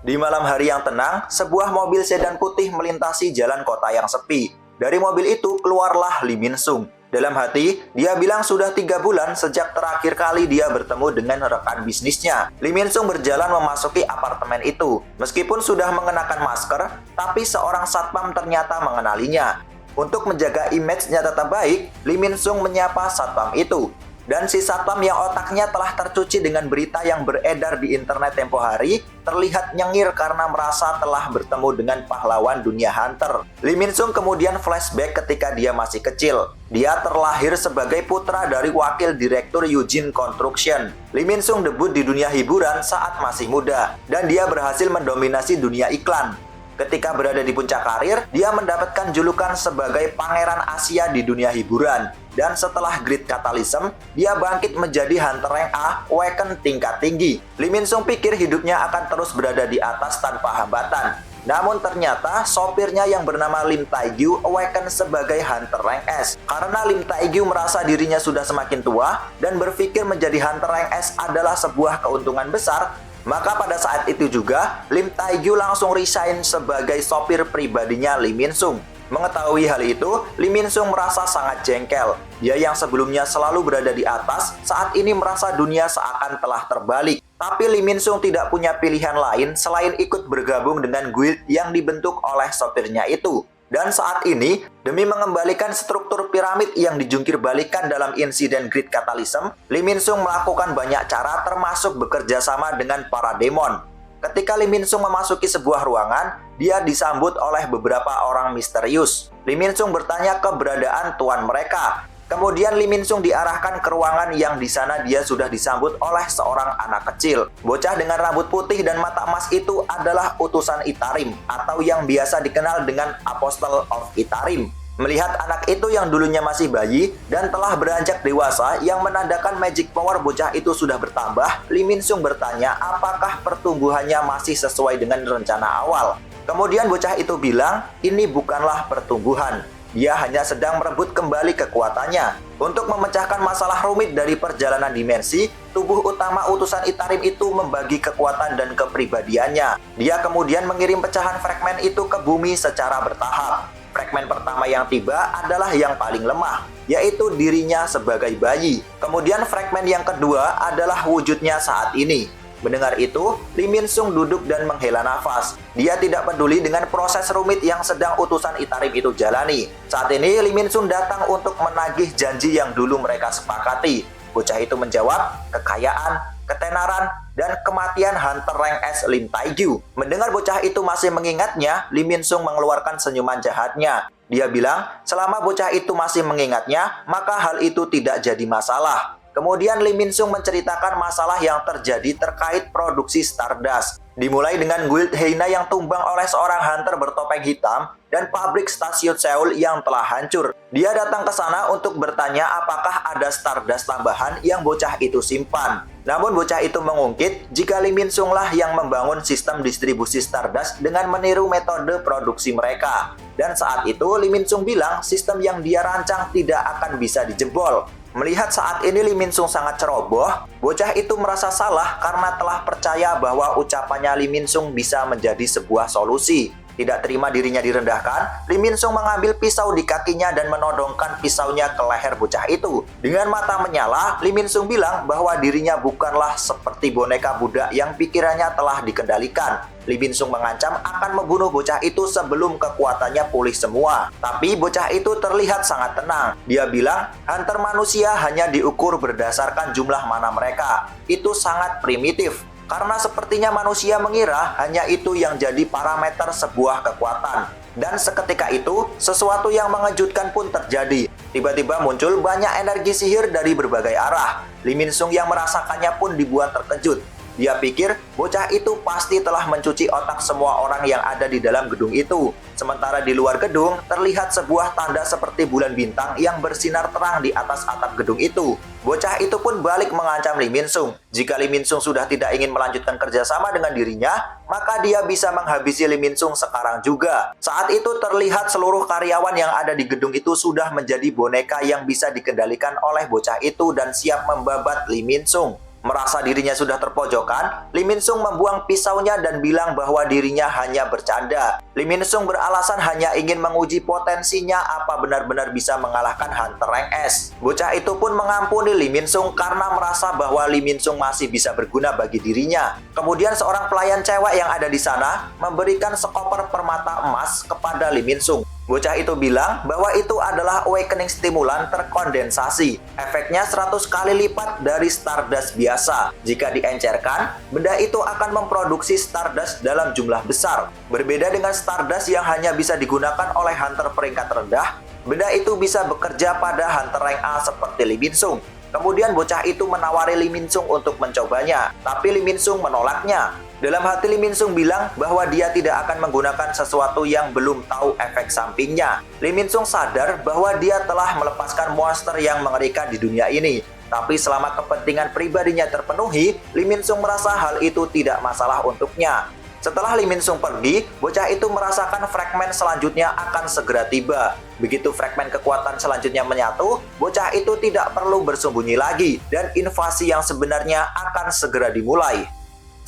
Di malam hari yang tenang, sebuah mobil sedan putih melintasi jalan kota yang sepi. Dari mobil itu keluarlah Lee Min Sung. Dalam hati, dia bilang sudah 3 bulan sejak terakhir kali dia bertemu dengan rekan bisnisnya. Lee Min Sung berjalan memasuki apartemen itu. Meskipun sudah mengenakan masker, tapi seorang satpam ternyata mengenalinya. Untuk menjaga image-nya tetap baik, Lee Min Sung menyapa satpam itu. Dan si satpam yang otaknya telah tercuci dengan berita yang beredar di internet tempo hari terlihat nyengir karena merasa telah bertemu dengan pahlawan dunia hunter. Lee Min Sung kemudian flashback ketika dia masih kecil. Dia terlahir sebagai putra dari wakil direktur Eugene Construction. Lee Min Sung debut di dunia hiburan saat masih muda, dan dia berhasil mendominasi dunia iklan. Ketika berada di puncak karir, dia mendapatkan julukan sebagai Pangeran Asia di dunia hiburan. Dan setelah Great Catalysm, dia bangkit menjadi Hunter Rank A Waken tingkat tinggi. Lee Min Sung pikir hidupnya akan terus berada di atas tanpa hambatan. Namun ternyata sopirnya yang bernama Lim Tae-gyu awaken sebagai Hunter Rank S. Karena Lim Tae-gyu merasa dirinya sudah semakin tua dan berpikir menjadi Hunter Rank S adalah sebuah keuntungan besar, maka pada saat itu juga, Lim Tae-gyu langsung resign sebagai sopir pribadinya Lee Min Sung. Mengetahui hal itu, Lee Min Sung merasa sangat jengkel. Dia yang sebelumnya selalu berada di atas, saat ini merasa dunia seakan telah terbalik. Tapi Lee Min Sung tidak punya pilihan lain selain ikut bergabung dengan guild yang dibentuk oleh sopirnya itu. Dan saat ini, demi mengembalikan struktur piramid yang dijungkir-balikan dalam insiden Great Catalysm, Lee Min Sung melakukan banyak cara termasuk bekerja sama dengan para demon. Ketika Lee Min Sung memasuki sebuah ruangan, dia disambut oleh beberapa orang misterius. Lee Min Sung bertanya keberadaan tuan mereka. Kemudian Lee Min Sung diarahkan ke ruangan yang di sana dia sudah disambut oleh seorang anak kecil. Bocah dengan rambut putih dan mata emas itu adalah utusan Itarim, atau yang biasa dikenal dengan Apostle of Itarim. Melihat anak itu yang dulunya masih bayi dan telah beranjak dewasa yang menandakan magic power bocah itu sudah bertambah, Lee Min Sung bertanya apakah pertumbuhannya masih sesuai dengan rencana awal. Kemudian bocah itu bilang, ini bukanlah pertumbuhan. Dia hanya sedang merebut kembali kekuatannya. Untuk memecahkan masalah rumit dari perjalanan dimensi, tubuh utama utusan Itarim itu membagi kekuatan dan kepribadiannya. Dia kemudian mengirim pecahan fragmen itu ke bumi secara bertahap. Fragmen pertama yang tiba adalah yang paling lemah, yaitu dirinya sebagai bayi. Kemudian fragmen yang kedua adalah wujudnya saat ini. Mendengar itu, Lee Min Sung duduk dan menghela nafas. Dia tidak peduli dengan proses rumit yang sedang utusan Itarim itu jalani. Saat ini, Lee Min Sung datang untuk menagih janji yang dulu mereka sepakati. Bocah itu menjawab, kekayaan, ketenaran, dan kematian Hunter Rank S Lim Tae-gyu. Mendengar bocah itu masih mengingatnya, Lee Min Sung mengeluarkan senyuman jahatnya. Dia bilang, selama bocah itu masih mengingatnya, maka hal itu tidak jadi masalah. Kemudian Lee Min Sung menceritakan masalah yang terjadi terkait produksi Stardust. Dimulai dengan guild Heina yang tumbang oleh seorang hunter bertopeng hitam dan pabrik stasiun Seoul yang telah hancur. Dia datang ke sana untuk bertanya apakah ada Stardust tambahan yang bocah itu simpan. Namun bocah itu mengungkit jika Lee Min Sung lah yang membangun sistem distribusi Stardust dengan meniru metode produksi mereka. Dan saat itu Lee Min Sung bilang sistem yang dia rancang tidak akan bisa dijebol. Melihat saat ini Lee Min Sung sangat ceroboh, bocah itu merasa salah karena telah percaya bahwa ucapannya Lee Min Sung bisa menjadi sebuah solusi. Tidak terima dirinya direndahkan, Lee Min Sung mengambil pisau di kakinya dan menodongkan pisaunya ke leher bocah itu. Dengan mata menyala, Lee Min Sung bilang bahwa dirinya bukanlah seperti boneka budak yang pikirannya telah dikendalikan. Lee Min Sung mengancam akan membunuh bocah itu sebelum kekuatannya pulih semua. Tapi bocah itu terlihat sangat tenang. Dia bilang, hunter manusia hanya diukur berdasarkan jumlah mana mereka. Itu sangat primitif. Karena sepertinya manusia mengira hanya itu yang jadi parameter sebuah kekuatan. Dan seketika itu, sesuatu yang mengejutkan pun terjadi. Tiba-tiba muncul banyak energi sihir dari berbagai arah. Lee Min Sung yang merasakannya pun dibuat terkejut. Dia pikir bocah itu pasti telah mencuci otak semua orang yang ada di dalam gedung itu. Sementara di luar gedung, terlihat sebuah tanda seperti bulan bintang yang bersinar terang di atas atap gedung itu. Bocah itu pun balik mengancam Lee Min Sung. Jika Lee Min Sung sudah tidak ingin melanjutkan kerjasama dengan dirinya, maka dia bisa menghabisi Lee Min Sung sekarang juga. Saat itu terlihat seluruh karyawan yang ada di gedung itu sudah menjadi boneka yang bisa dikendalikan oleh bocah itu dan siap membabat Lee Min Sung. Merasa dirinya sudah terpojokkan, Lee Min Sung membuang pisaunya dan bilang bahwa dirinya hanya bercanda. Lee Min Sung beralasan hanya ingin menguji potensinya apa benar-benar bisa mengalahkan Hunter Rank S. Bocah itu pun mengampuni Lee Min Sung karena merasa bahwa Lee Min Sung masih bisa berguna bagi dirinya. Kemudian seorang pelayan cewek yang ada di sana memberikan sekoper permata emas kepada Lee Min Sung. Bocah itu bilang bahwa itu adalah awakening stimulan terkondensasi. Efeknya 100 kali lipat dari Stardust biasa. Jika diencerkan, benda itu akan memproduksi Stardust dalam jumlah besar. Berbeda dengan Stardust yang hanya bisa digunakan oleh hunter peringkat rendah, benda itu bisa bekerja pada hunter rank A seperti Lee Min Sung. Kemudian bocah itu menawari Lee Min Sung untuk mencobanya, tapi Lee Min Sung menolaknya. Dalam hati Lee Min Sung bilang bahwa dia tidak akan menggunakan sesuatu yang belum tahu efek sampingnya. Lee Min Sung sadar bahwa dia telah melepaskan monster yang mengerikan di dunia ini. Tapi selama kepentingan pribadinya terpenuhi, Lee Min Sung merasa hal itu tidak masalah untuknya. Setelah Lee Min Sung pergi, bocah itu merasakan fragmen selanjutnya akan segera tiba. Begitu fragmen kekuatan selanjutnya menyatu, bocah itu tidak perlu bersembunyi lagi dan invasi yang sebenarnya akan segera dimulai.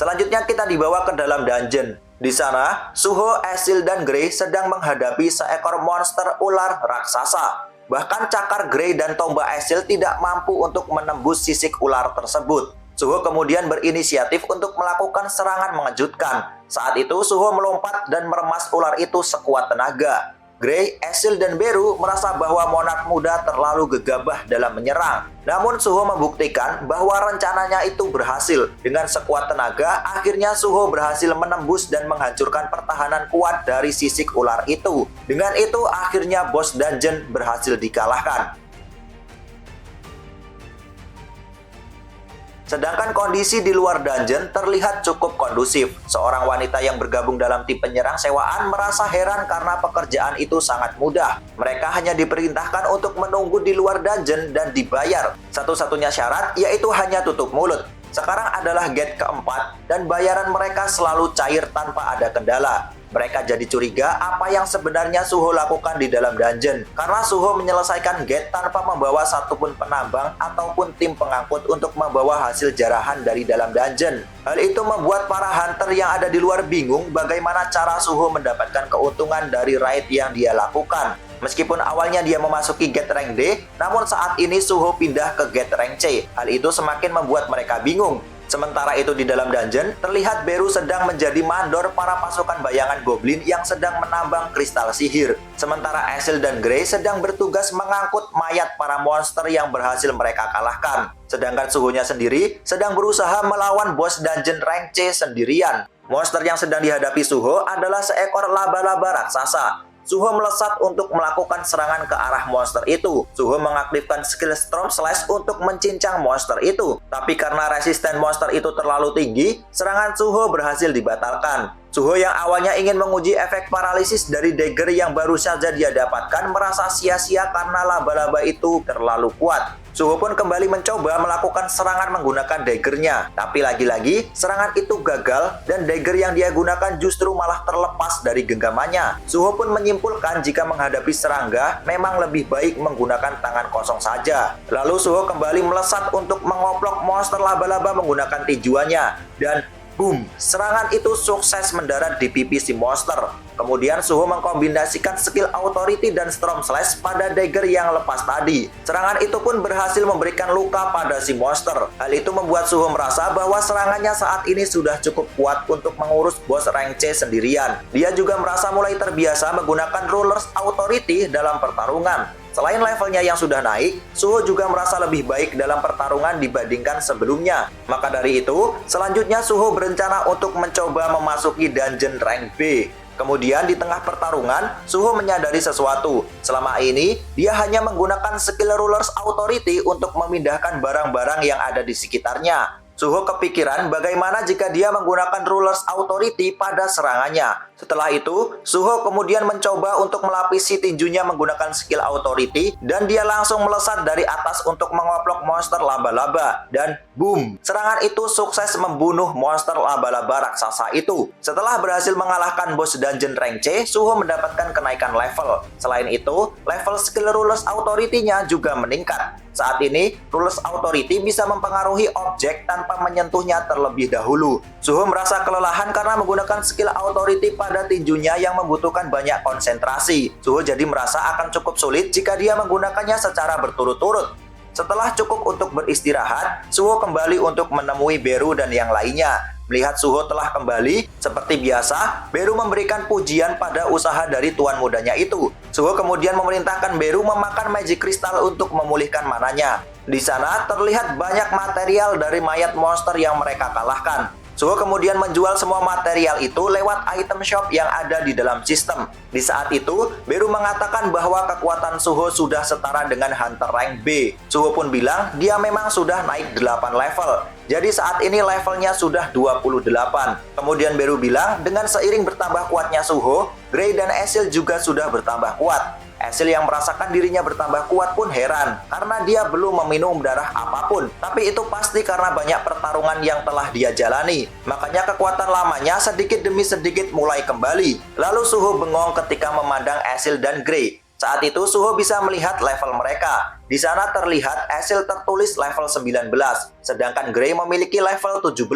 Selanjutnya kita dibawa ke dalam dungeon. Di sana, Suho, Asil, dan Grey sedang menghadapi seekor monster ular raksasa. Bahkan cakar Grey dan tombak Asil tidak mampu untuk menembus sisik ular tersebut. Suho kemudian berinisiatif untuk melakukan serangan mengejutkan. Saat itu Suho melompat dan meremas ular itu sekuat tenaga. Grey, Asil, dan Beru merasa bahwa monark muda terlalu gegabah dalam menyerang. Namun Suho membuktikan bahwa rencananya itu berhasil. Dengan sekuat tenaga, akhirnya Suho berhasil menembus dan menghancurkan pertahanan kuat dari sisik ular itu. Dengan itu, akhirnya bos dungeon berhasil dikalahkan. Sedangkan kondisi di luar dungeon terlihat cukup kondusif. Seorang wanita yang bergabung dalam tim penyerang sewaan merasa heran karena pekerjaan itu sangat mudah. Mereka hanya diperintahkan untuk menunggu di luar dungeon dan dibayar. Satu-satunya syarat yaitu hanya tutup mulut. Sekarang adalah gate keempat dan bayaran mereka selalu cair tanpa ada kendala. Mereka jadi curiga apa yang sebenarnya Suho lakukan di dalam dungeon. Karena Suho menyelesaikan gate tanpa membawa satupun penambang ataupun tim pengangkut untuk membawa hasil jarahan dari dalam dungeon. Hal itu membuat para hunter yang ada di luar bingung bagaimana cara Suho mendapatkan keuntungan dari raid yang dia lakukan. Meskipun awalnya dia memasuki gate rank D, namun saat ini Suho pindah ke gate rank C. Hal itu semakin membuat mereka bingung. Sementara itu di dalam dungeon, terlihat Beru sedang menjadi mandor para pasukan bayangan goblin yang sedang menambang kristal sihir. Sementara Asil dan Grey sedang bertugas mengangkut mayat para monster yang berhasil mereka kalahkan. Sedangkan Suhonya sendiri sedang berusaha melawan bos dungeon rank C sendirian. Monster yang sedang dihadapi Suho adalah seekor laba-laba raksasa. Suho melesat untuk melakukan serangan ke arah monster itu. Suho mengaktifkan skill Storm Slash untuk mencincang monster itu. Tapi karena resisten monster itu terlalu tinggi, serangan Suho berhasil dibatalkan. Suho yang awalnya ingin menguji efek paralisis dari dagger yang baru saja dia dapatkan merasa sia-sia karena laba-laba itu terlalu kuat. Suho pun kembali mencoba melakukan serangan menggunakan daggernya. Tapi lagi-lagi, serangan itu gagal dan dagger yang dia gunakan justru malah terlepas dari genggamannya. Suho pun menyimpulkan jika menghadapi serangga, memang lebih baik menggunakan tangan kosong saja. Lalu Suho kembali melesat untuk mengoplok monster laba-laba menggunakan tinjuannya. Dan boom, serangan itu sukses mendarat di pipi si monster. Kemudian Suho mengkombinasikan skill Authority dan Storm Slash pada dagger yang lepas tadi. Serangan itu pun berhasil memberikan luka pada si monster. Hal itu membuat Suho merasa bahwa serangannya saat ini sudah cukup kuat untuk mengurus bos rank C sendirian. Dia juga merasa mulai terbiasa menggunakan Ruler's Authority dalam pertarungan. Selain levelnya yang sudah naik, Suho juga merasa lebih baik dalam pertarungan dibandingkan sebelumnya. Maka dari itu, selanjutnya Suho berencana untuk mencoba memasuki dungeon rank B. Kemudian di tengah pertarungan, Suho menyadari sesuatu. Selama ini, dia hanya menggunakan skill Ruler's Authority untuk memindahkan barang-barang yang ada di sekitarnya. Suho kepikiran bagaimana jika dia menggunakan Ruler's Authority pada serangannya. Setelah itu, Suho kemudian mencoba untuk melapisi tinjunya menggunakan skill authority dan dia langsung melesat dari atas untuk mengoplok monster laba-laba. Dan boom, serangan itu sukses membunuh monster laba-laba raksasa itu. Setelah berhasil mengalahkan bos dungeon rank C, Suho mendapatkan kenaikan level. Selain itu, level skill Rulers Authority-nya juga meningkat. Saat ini, Rulers Authority bisa mempengaruhi objek tanpa menyentuhnya terlebih dahulu. Suho merasa kelelahan karena menggunakan skill Authority pada tinjunya yang membutuhkan banyak konsentrasi. Suho jadi merasa akan cukup sulit jika dia menggunakannya secara berturut-turut. Setelah cukup untuk beristirahat, Suho kembali untuk menemui Beru dan yang lainnya. Melihat Suho telah kembali, seperti biasa, Beru memberikan pujian pada usaha dari tuan mudanya itu. Suho kemudian memerintahkan Beru memakan magic crystal untuk memulihkan mananya. Di sana terlihat banyak material dari mayat monster yang mereka kalahkan. Suho kemudian menjual semua material itu lewat item shop yang ada di dalam sistem. Di saat itu, Beru mengatakan bahwa kekuatan Suho sudah setara dengan Hunter rank B. Suho pun bilang dia memang sudah naik 8 level. Jadi saat ini levelnya sudah 28. Kemudian Beru bilang dengan seiring bertambah kuatnya Suho, Gray dan Ezreal juga sudah bertambah kuat. Ezreal yang merasakan dirinya bertambah kuat pun heran karena dia belum meminum darah apapun. Tapi itu pasti karena banyak pertarungan yang telah dia jalani. Makanya kekuatan lamanya sedikit demi sedikit mulai kembali. Lalu Suho bengong ketika memandang Ezreal dan Gray. Saat itu Suho bisa melihat level mereka. Di sana terlihat Ezreal tertulis level 19, sedangkan Gray memiliki level 17.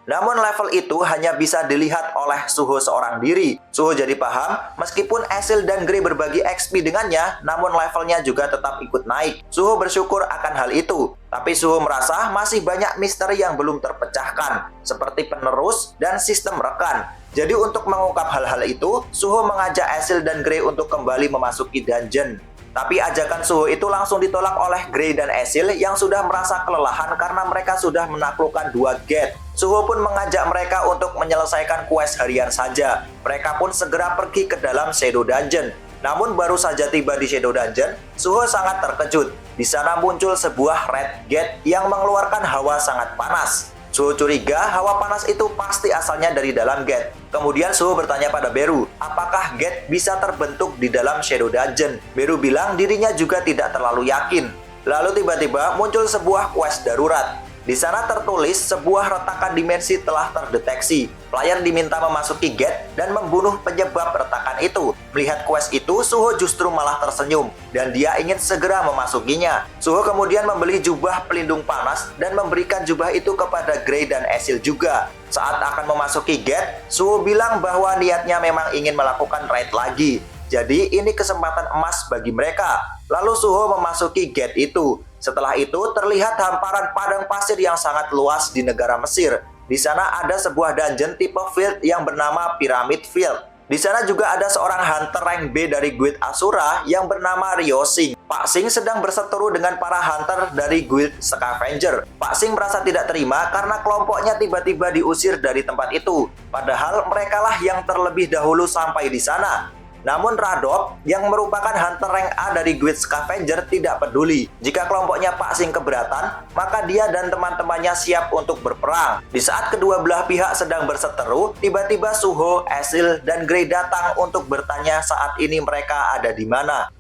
Namun level itu hanya bisa dilihat oleh Suho seorang diri. Suho jadi paham, meskipun Ezreal dan Gray berbagi XP dengannya, namun levelnya juga tetap ikut naik. Suho bersyukur akan hal itu. Tapi Suho merasa masih banyak misteri yang belum terpecahkan, seperti penerus dan sistem rekan. Jadi untuk mengungkap hal-hal itu, Suho mengajak Ezreal dan Gray untuk kembali memasuki dungeon. Tapi ajakan Suho itu langsung ditolak oleh Gray dan Ezreal yang sudah merasa kelelahan karena mereka sudah menaklukkan 2 gate. Suho pun mengajak mereka untuk menyelesaikan quest harian saja. Mereka pun segera pergi ke dalam Shadow Dungeon. Namun baru saja tiba di Shadow Dungeon, Suho sangat terkejut. Di sana muncul sebuah red gate yang mengeluarkan hawa sangat panas. Suho curiga hawa panas itu pasti asalnya dari dalam gate. Kemudian Suho bertanya pada Beru, apakah gate bisa terbentuk di dalam Shadow Dungeon? Beru bilang dirinya juga tidak terlalu yakin. Lalu tiba-tiba muncul sebuah quest darurat. Di sana tertulis sebuah retakan dimensi telah terdeteksi. Player diminta memasuki gate dan membunuh penyebab retakan itu. Melihat quest itu, Suho justru malah tersenyum dan dia ingin segera memasukinya. Suho kemudian membeli jubah pelindung panas dan memberikan jubah itu kepada Gray dan Ezreal juga. Saat akan memasuki gate, Suho bilang bahwa niatnya memang ingin melakukan raid lagi. Jadi ini kesempatan emas bagi mereka. Lalu Suho memasuki gate itu. Setelah itu terlihat hamparan padang pasir yang sangat luas di negara Mesir. Di sana ada sebuah dungeon tipe field yang bernama Pyramid Field. Di sana juga ada seorang hunter rank B dari guild Asura yang bernama Ryosing. Pak Sing sedang berseteru dengan para hunter dari guild Scavenger. Pak Sing merasa tidak terima karena kelompoknya tiba-tiba diusir dari tempat itu. Padahal merekalah yang terlebih dahulu sampai di sana. Namun Radop yang merupakan hunter rank A dari guild Scavenger tidak peduli. Jika kelompoknya Pak Sing keberatan, maka dia dan teman-temannya siap untuk berperang. Di saat kedua belah pihak sedang berseteru, tiba-tiba Suho, Ezreal, dan Gray datang untuk bertanya saat ini mereka ada di mana.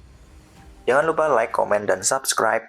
Jangan lupa like, komen, dan subscribe.